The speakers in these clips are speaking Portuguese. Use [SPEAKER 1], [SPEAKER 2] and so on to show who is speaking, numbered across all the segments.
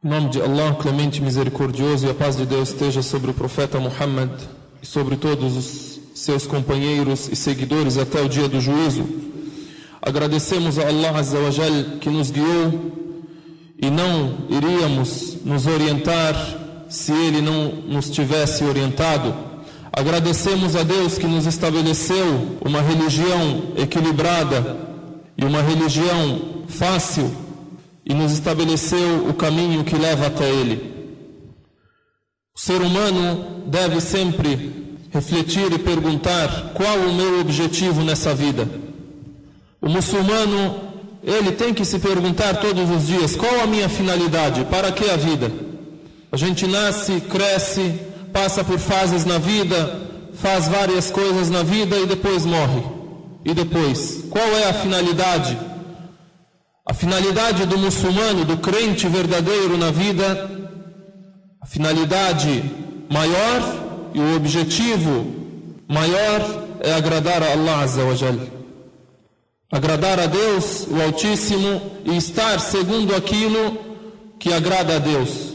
[SPEAKER 1] Em nome de Allah, clemente e misericordioso, e a paz de Deus esteja sobre o profeta Muhammad e sobre todos os seus companheiros e seguidores até o dia do juízo. Agradecemos a Allah Azza wa Jal que nos guiou e não iríamos nos orientar se Ele não nos tivesse orientado. Agradecemos a Deus que nos estabeleceu uma religião equilibrada e uma religião fácil e nos estabeleceu o caminho que leva até Ele. O ser humano deve sempre refletir e perguntar qual o meu objetivo nessa vida. O muçulmano, ele tem que se perguntar todos os dias, qual a minha finalidade, para que a vida? A gente nasce, cresce, passa por fases na vida, faz várias coisas na vida e depois morre. E depois, qual é a finalidade? A finalidade do muçulmano, do crente verdadeiro na vida, a finalidade maior e o objetivo maior é agradar a Allah Azza wa Jal. Agradar a Deus, o Altíssimo, e estar segundo aquilo que agrada a Deus.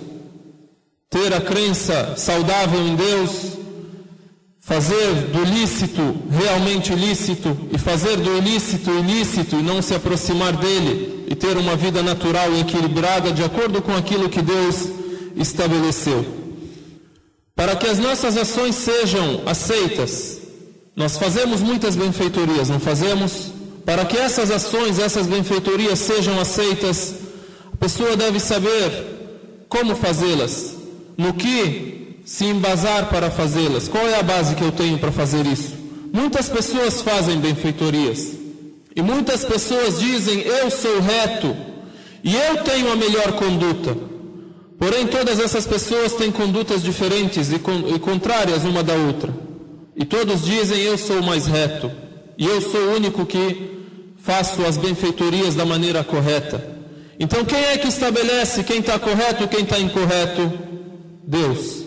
[SPEAKER 1] Ter a crença saudável em Deus, fazer do lícito realmente lícito e fazer do ilícito ilícito e não se aproximar dele e ter uma vida natural e equilibrada de acordo com aquilo que Deus estabeleceu. Para que as nossas ações sejam aceitas, nós fazemos muitas benfeitorias, não fazemos? Para que essas ações, essas benfeitorias sejam aceitas, a pessoa deve saber como fazê-las, no que se embasar para fazê-las. Qual é a base que eu tenho para fazer isso? Muitas pessoas fazem benfeitorias e muitas pessoas dizem, eu sou reto e eu tenho a melhor conduta. Porém, todas essas pessoas têm condutas diferentes e contrárias uma da outra. E todos dizem, eu sou o mais reto e eu sou o único que faço as benfeitorias da maneira correta. Então, quem é que estabelece quem está correto e quem está incorreto? Deus.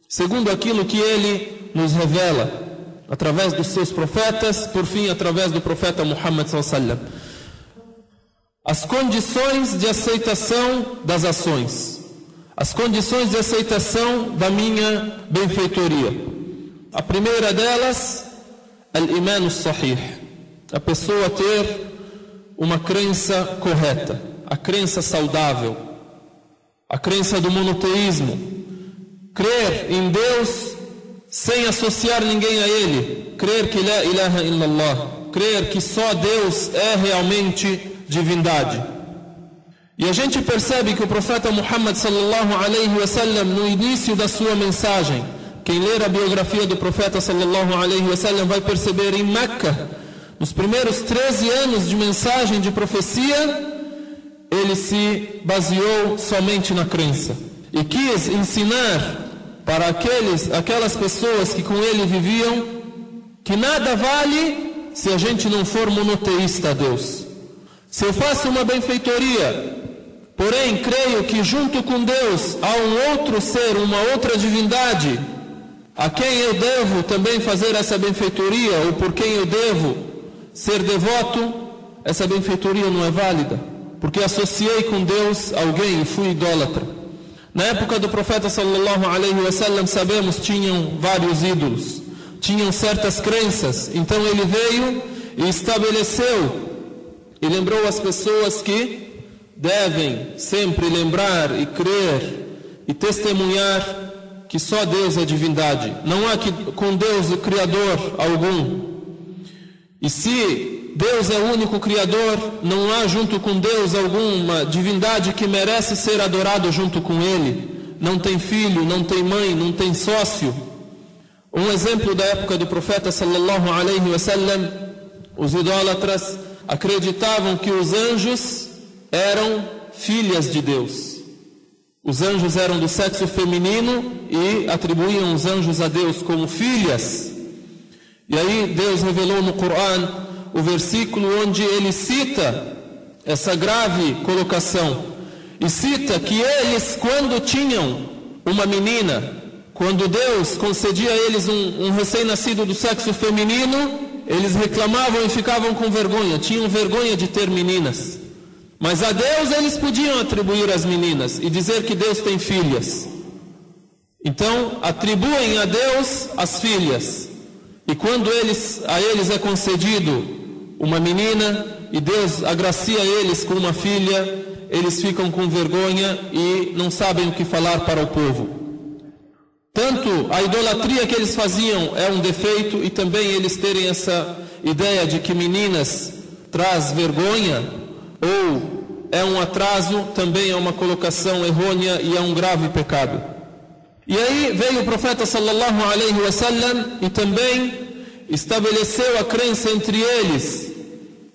[SPEAKER 1] Segundo aquilo que Ele nos revela, através dos seus profetas, por fim, através do profeta Muhammad sallallahu alaihi wasallam. As condições de aceitação das ações. As condições de aceitação da minha benfeitoria. A primeira delas, al-iman as-sahih. A pessoa ter uma crença correta, a crença saudável, a crença do monoteísmo. Crer em Deus sem associar ninguém a Ele. Crer que la ilaha illallah. Crer que só Deus é realmente divindade. E a gente percebe que o profeta Muhammad sallallahu alaihi wasallam, no início da sua mensagem, quem ler a biografia do profeta sallallahu alaihi wasallam vai perceber em Meca, nos primeiros 13 anos de mensagem de profecia, ele se baseou somente na crença e quis ensinar para aquelas pessoas que com ele viviam que nada vale se a gente não for monoteísta a Deus. Se eu faço uma benfeitoria, porém creio que junto com Deus há um outro ser, uma outra divindade, a quem eu devo também fazer essa benfeitoria, ou por quem eu devo ser devoto, essa benfeitoria não é válida, porque associei com Deus alguém e fui idólatra. Na época do profeta sallallahu alaihi wasallam, sabemos, tinham vários ídolos, tinham certas crenças. Então ele veio e estabeleceu e lembrou as pessoas que devem sempre lembrar e crer e testemunhar que só Deus é divindade. Não há com Deus o Criador algum. E se Deus é o único Criador, não há junto com Deus alguma divindade que merece ser adorado junto com Ele. Não tem filho, não tem mãe, não tem sócio. Um exemplo da época do profeta sallallahu alaihi wasallam, os idólatras acreditavam que os anjos eram filhas de Deus. Os anjos eram do sexo feminino e atribuíam os anjos a Deus como filhas. E aí Deus revelou no Corão o versículo onde ele cita essa grave colocação. E cita que eles, quando tinham uma menina, quando Deus concedia a eles um recém-nascido do sexo feminino, eles reclamavam e ficavam com vergonha, tinham vergonha de ter meninas. Mas a Deus eles podiam atribuir as meninas e dizer que Deus tem filhas. Então atribuem a Deus as filhas. E quando a eles é concedido uma menina e Deus agracia eles com uma filha, eles ficam com vergonha e não sabem o que falar para o povo. Tanto a idolatria que eles faziam é um defeito, e também eles terem essa ideia de que meninas traz vergonha ou é um atraso, também é uma colocação errônea e é um grave pecado. E aí veio o profeta sallallahu alaihi wasallam e também estabeleceu a crença entre eles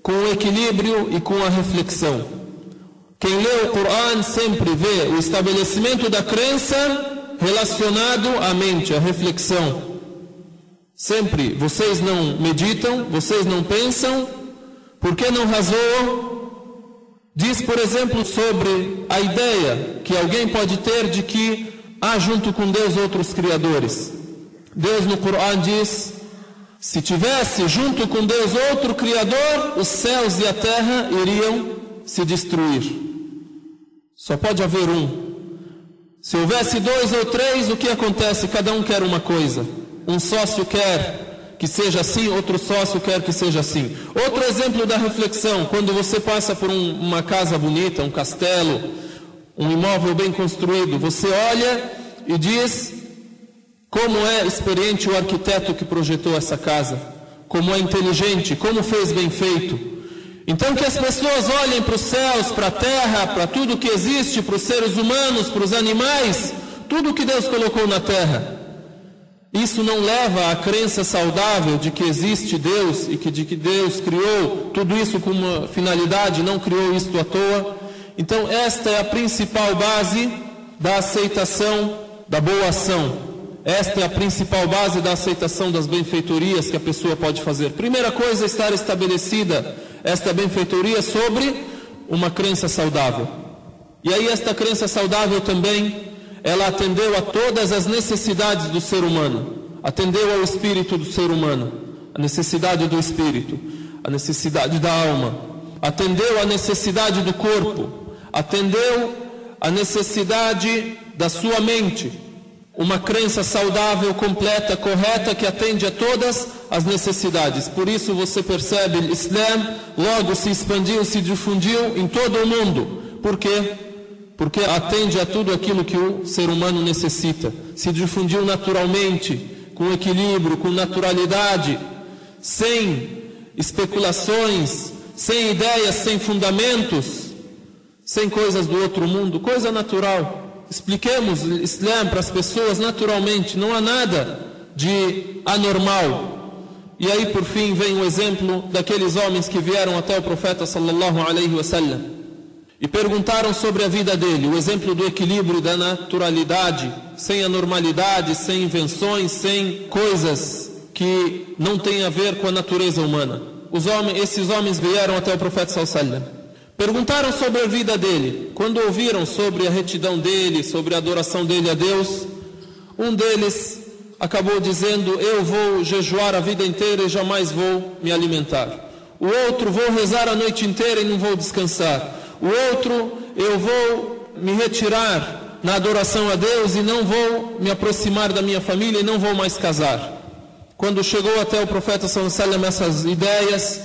[SPEAKER 1] com o equilíbrio e com a reflexão. Quem lê o Coran sempre vê o estabelecimento da crença relacionado à mente, à reflexão. Sempre, vocês não meditam, vocês não pensam, por que não razoam? Diz, por exemplo, sobre a ideia que alguém pode ter de que há junto com Deus outros criadores. Deus no Coran diz: se tivesse junto com Deus outro criador, os céus e a terra iriam se destruir. Só pode haver um. Se houvesse dois ou três, o que acontece? Cada um quer uma coisa. Um sócio quer que seja assim, outro sócio quer que seja assim. Outro exemplo da reflexão: quando você passa por uma casa bonita, um castelo, um imóvel bem construído, você olha e diz: como é experiente o arquiteto que projetou essa casa, como é inteligente, como fez bem feito. Então que as pessoas olhem para os céus, para a terra, para tudo que existe, para os seres humanos, para os animais, tudo que Deus colocou na terra. Isso não leva à crença saudável de que existe Deus e de que Deus criou tudo isso com uma finalidade, não criou isto à toa. Então esta é a principal base da aceitação da boa ação. Esta é a principal base da aceitação das benfeitorias que a pessoa pode fazer. Primeira coisa é estar estabelecida esta benfeitoria sobre uma crença saudável. E aí esta crença saudável também, ela atendeu a todas as necessidades do ser humano. Atendeu ao espírito do ser humano, a necessidade do espírito, a necessidade da alma. Atendeu a necessidade do corpo, atendeu a necessidade da sua mente. Uma crença saudável, completa, correta, que atende a todas as necessidades. Por isso você percebe, o Islã logo se expandiu, se difundiu em todo o mundo. Por quê? Porque atende a tudo aquilo que o ser humano necessita. Se difundiu naturalmente, com equilíbrio, com naturalidade, sem especulações, sem ideias, sem fundamentos, sem coisas do outro mundo, coisa natural. Expliquemos o Islã para as pessoas naturalmente, não há nada de anormal. E aí por fim vem o exemplo daqueles homens que vieram até o profeta sallallahu alaihi wasallam e perguntaram sobre a vida dele, o exemplo do equilíbrio, da naturalidade, sem anormalidade, sem invenções, sem coisas que não têm a ver com a natureza humana. Esses homens vieram até o profeta sallallahu alaihi wasallam. Perguntaram sobre a vida dele. Quando ouviram sobre a retidão dele, sobre a adoração dele a Deus, um deles acabou dizendo: eu vou jejuar a vida inteira e jamais vou me alimentar. O outro: vou rezar a noite inteira e não vou descansar. O outro: eu vou me retirar na adoração a Deus e não vou me aproximar da minha família e não vou mais casar. Quando chegou até o profeta sallallahu alaihi wasallam essas ideias,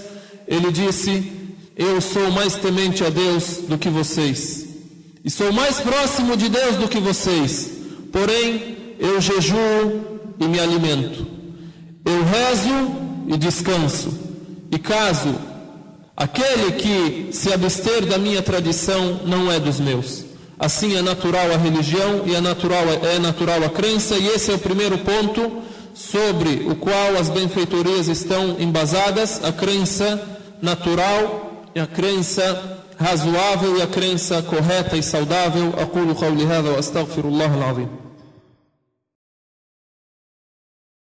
[SPEAKER 1] ele disse: eu sou mais temente a Deus do que vocês, e sou mais próximo de Deus do que vocês, porém eu jejuo e me alimento, eu rezo e descanso, e caso aquele que se abster da minha tradição não é dos meus. Assim é natural a religião e é natural a crença, e esse é o primeiro ponto sobre o qual as benfeitorias estão embasadas: a crença natural, e a crença razoável e a crença correta e saudável. Aqulu qawli hadha wa astaghfirullah al-azim.